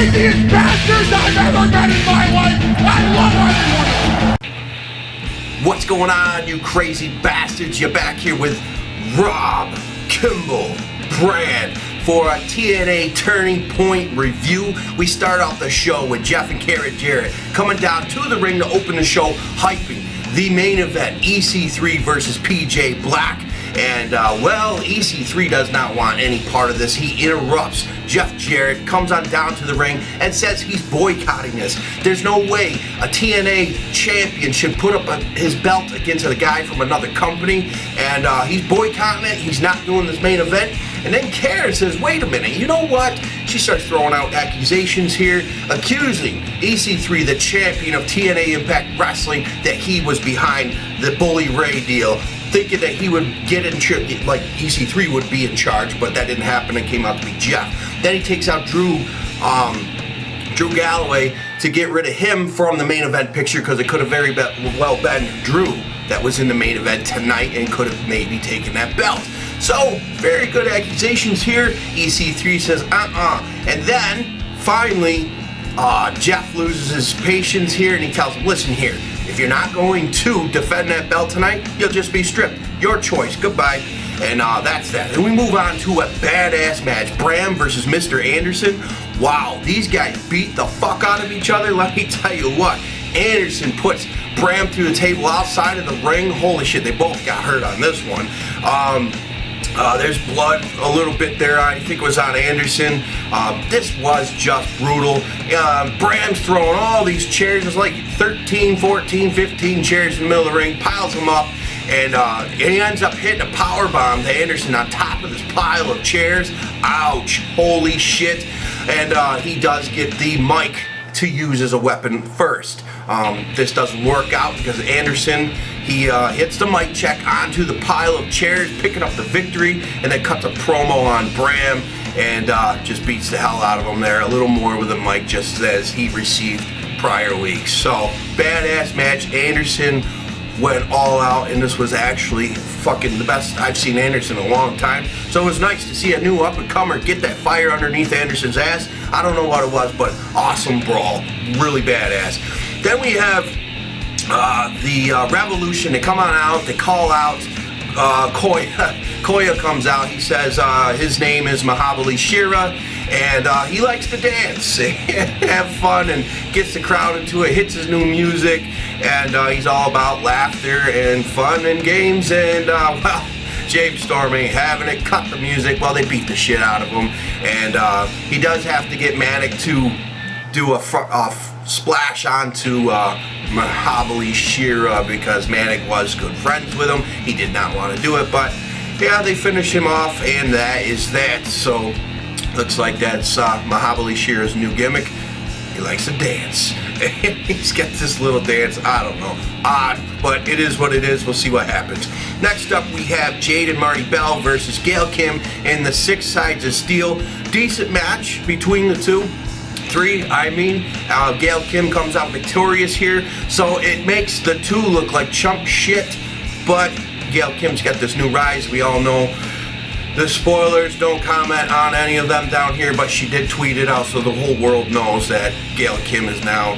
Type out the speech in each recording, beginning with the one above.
craziest bastards I've ever met in my life. I love everyone. What's going on, you crazy bastards? You're back here with Rob, Kimball, Brad for a TNA Turning Point review. We start off the show with Jeff and Kara Jarrett coming down to the ring to open the show, hyping the main event, EC3 versus PJ Black. And, well, EC3 does not want any part of this. He interrupts. Jeff Jarrett comes on down to the ring and says he's boycotting this. There's no way a TNA champion should put up his belt against a guy from another company. And he's boycotting it. He's not doing this main event. And then Karen says, wait a minute, you know what? She starts throwing out accusations here, accusing EC3, the champion of TNA Impact Wrestling, that he was behind the Bully Ray deal, thinking that he would get in charge, like EC3 would be in charge, but that didn't happen and came out to be Jeff. Then he takes out Drew Galloway to get rid of him from the main event picture, because it could have very well been Drew that was in the main event tonight and could have maybe taken that belt. So, very good accusations here. EC3 says, And then, finally, Jeff loses his patience here and he tells him, listen here, if you're not going to defend that belt tonight, you'll just be stripped. Your choice. Goodbye. And that's that. And we move on to a badass match. Bram versus Mr. Anderson. Wow, these guys beat the fuck out of each other. Let me tell you what. Anderson puts Bram through the table outside of the ring. Holy shit, they both got hurt on this one. There's blood a little bit there. I think it was on Anderson. This was just brutal. Bram's throwing all these chairs. There's like 13, 14, 15 chairs in the middle of the ring. Piles them up. And he ends up hitting a power bomb to Anderson on top of this pile of chairs. Ouch. Holy shit. And he does get the mic to use as a weapon first. This doesn't work out because Anderson, he hits the mic check onto the pile of chairs, picking up the victory, and then cuts a promo on Bram and just beats the hell out of him there. A little more with the mic, just as he received prior weeks. So, badass match. Anderson went all out, and this was actually fucking the best I've seen Anderson in a long time. So it was nice to see a new up-and-comer get that fire underneath Anderson's ass. I don't know what it was, but awesome brawl. Really badass. Then we have the Revolution. They come on out. They call out Koya. Koya comes out. He says his name is Mahabali Shira, and he likes to dance, have fun, and gets the crowd into it, hits his new music, and he's all about laughter and fun and games, and well, James Storm ain't having it. Cut the music. Well, they beat the shit out of him, and he does have to get Manic to do a splash onto Mahabali Shira, because Manic was good friends with him. He did not want to do it, but yeah, they finish him off, and that is that. So looks like that's Mahabali Shira's new gimmick. He likes to dance. He's got this little dance, I don't know, odd, but it is what it is. We'll see what happens. Next up, we have Jayden and Marty Bell versus Gail Kim in the 6 Sides of Steel. Decent match between the two. Gail Kim comes out victorious here, so it makes the two look like chump shit, but Gail Kim's got this new rise. We all know the spoilers, don't comment on any of them down here, but she did tweet it out so the whole world knows that Gail Kim is now,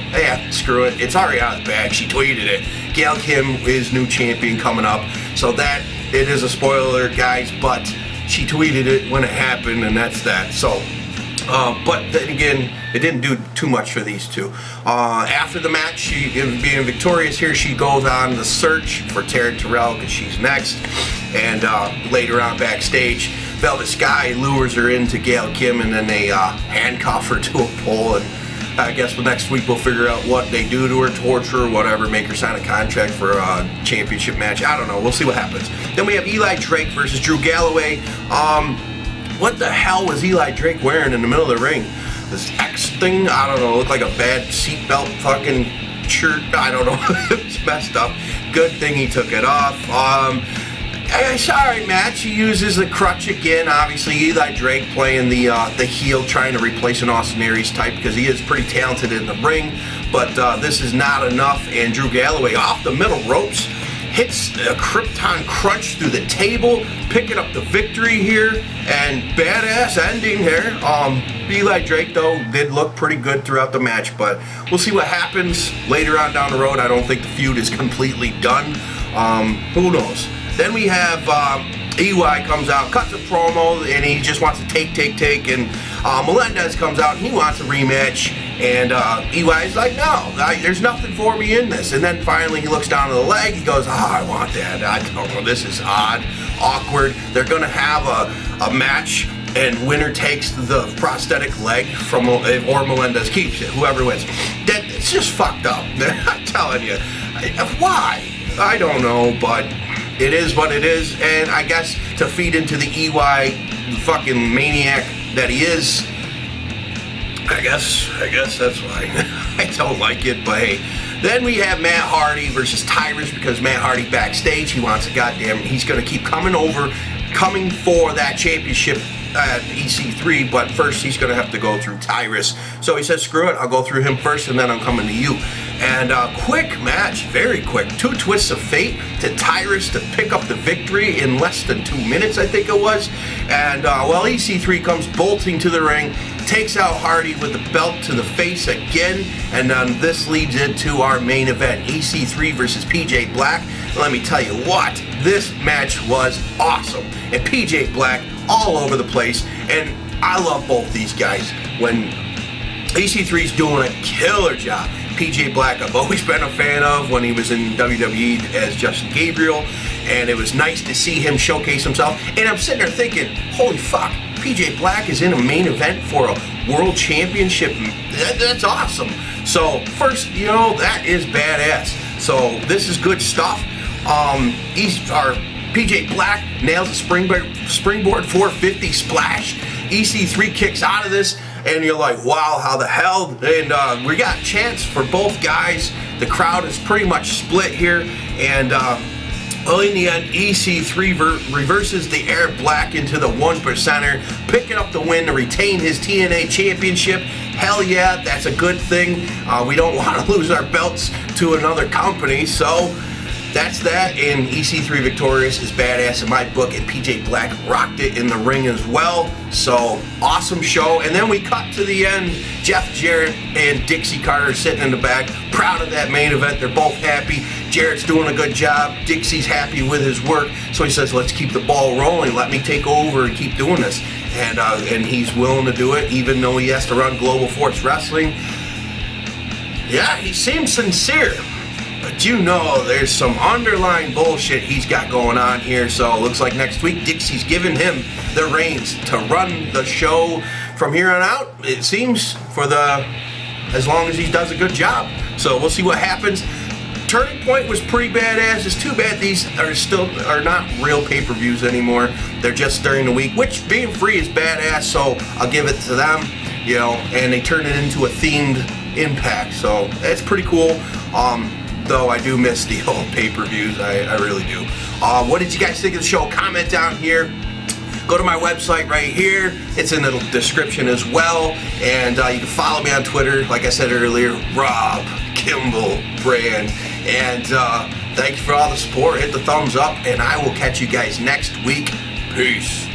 screw it, it's already out of the bag. She tweeted it. Gail Kim is new champion coming up, so that, it is a spoiler, guys, but she tweeted it when it happened, and that's that. So but then again, it didn't do too much for these two. After the match, she being victorious here, she goes on the search for Tara Terrell, because she's next. And later on backstage, Velvet Sky lures her into Gail Kim, and then they handcuff her to a pole. And I guess next week we'll figure out what they do to her, torture her, whatever, make her sign a contract for a championship match. I don't know. We'll see what happens. Then we have Eli Drake versus Drew Galloway. What the hell was Eli Drake wearing in the middle of the ring? This X thing? I don't know. Looked like a bad seatbelt fucking shirt. I don't know. It was messed up. Good thing he took it off. It's all right match. He uses the crutch again. Obviously, Eli Drake playing the heel, trying to replace an Austin Aries type, because he is pretty talented in the ring. But this is not enough. And Drew Galloway off the middle ropes. hits a Krypton Crunch through the table, picking up the victory here, and badass ending here. Eli Drake, though, did look pretty good throughout the match, but we'll see what happens later on down the road. I don't think the feud is completely done. Who knows? Then we have EY comes out, cuts a promo, and he just wants to take, and Melendez comes out, and he wants a rematch, and EY's like, no, there's nothing for me in this. And then finally he looks down at the leg, he goes, I want that. I don't know, this is odd, awkward. They're going to have a match, and winner takes the prosthetic leg from, or Melendez keeps it, whoever wins. It's just fucked up. I'm telling you. Why? I don't know, but it is what it is, and I guess to feed into the EY fucking maniac that he is, I guess that's why. I don't like it, but hey. Then we have Matt Hardy versus Tyrus, because Matt Hardy backstage, he wants he's gonna keep coming for that championship at EC3, but first he's gonna have to go through Tyrus. So he says, screw it, I'll go through him first, and then I'm coming to you. And quick match, very quick. 2 twists of fate to Tyrus to pick up the victory in less than 2 minutes, I think it was. And well, EC3 comes bolting to the ring, takes out Hardy with the belt to the face again, and this leads into our main event, EC3 versus PJ Black. Let me tell you what, this match was awesome. And PJ Black all over the place, and I love both these guys. When EC3's doing a killer job. PJ Black I've always been a fan of when he was in WWE as Justin Gabriel, and it was nice to see him showcase himself. And I'm sitting there thinking, holy fuck, PJ Black is in a main event for a world championship. That's awesome. So first, that is badass. So this is good stuff. PJ Black nails a springboard 450 splash. EC3 kicks out of this, and you're like, wow, how the hell? And we got a chance for both guys. The crowd is pretty much split here, and well, in the end, EC3 reverses the Air Black into the 1%er, picking up the win to retain his TNA championship. Hell yeah, that's a good thing. We don't want to lose our belts to another company, so that's that. And EC3 victorious is badass in my book, and PJ Black rocked it in the ring as well. So awesome show. And then we cut to the end. Jeff Jarrett and Dixie Carter sitting in the back, proud of that main event. They're both happy. Jarrett's doing a good job. Dixie's happy with his work. So he says, let's keep the ball rolling. Let me take over and keep doing this. And he's willing to do it, even though he has to run Global Force Wrestling. Yeah, he seems sincere. But there's some underlying bullshit he's got going on here. So it looks like next week Dixie's giving him the reins to run the show from here on out, it seems, as long as he does a good job. So we'll see what happens. Turning Point was pretty badass. It's too bad these are not real pay-per-views anymore. They're just during the week, which being free is badass, so I'll give it to them. And they turned it into a themed Impact, so it's pretty cool. Though I do miss the old pay-per-views, I really do. What did you guys think of the show? Comment down here. Go to my website right here. It's in the description as well. And you can follow me on Twitter, like I said earlier, Rob Kimball Brand. And thank you for all the support. Hit the thumbs up, and I will catch you guys next week. Peace.